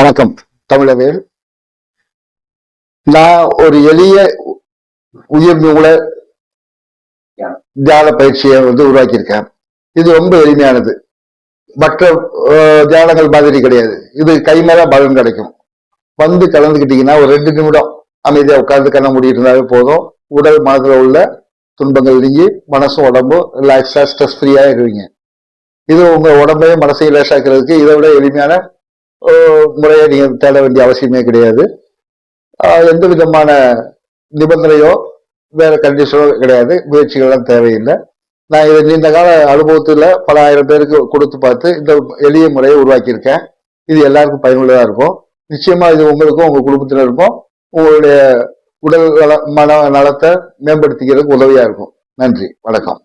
வணக்கம் தமிழவேல். நான் ஒரு எளிய உயிர் மூல தியான பயிற்சியை உருவாக்கியிருக்கேன். இது ரொம்ப எளிமையானது. மற்ற தியானங்கள் மாதிரி கிடையாது. இது கை மேல பலன் கிடைக்கும். கலந்துக்கிட்டீங்கன்னா ஒரு 2 நிமிடம் அமைதியா உட்கார்ந்து கண்ண மூடி இருந்தாலே போதும். உடல் மனதுல உள்ள துன்பங்கள் நீங்கி மனசும் உடம்பும் ரிலாக்ஸா ஸ்ட்ரெஸ் ஃப்ரீயா இருவீங்க. இது உங்க உடம்பையும் மனசையும் லேசாக்குறதுக்கு இதை விட எளிமையான முறையை நீங்க தேட வேண்டிய அவசியமே கிடையாது. எந்த விதமான நிபந்தனையோ வேற கண்டிஷனோ கிடையாது. முயற்சிகள்லாம் தேவையில்லை. நான் இதை நீண்ட கால அனுபவத்துல பல ஆயிரம் பேருக்கு கொடுத்து பார்த்து இந்த எளிய முறையை உருவாக்கியிருக்கேன். இது எல்லாருக்கும் பயனுள்ளதா இருக்கும். நிச்சயமா இது உங்களுக்கும் உங்க குடும்பத்தினருக்கும் உங்களுடைய உடல் மன நலத்தை மேம்படுத்திக்கிறதுக்கு உதவியா இருக்கும். நன்றி, வணக்கம்.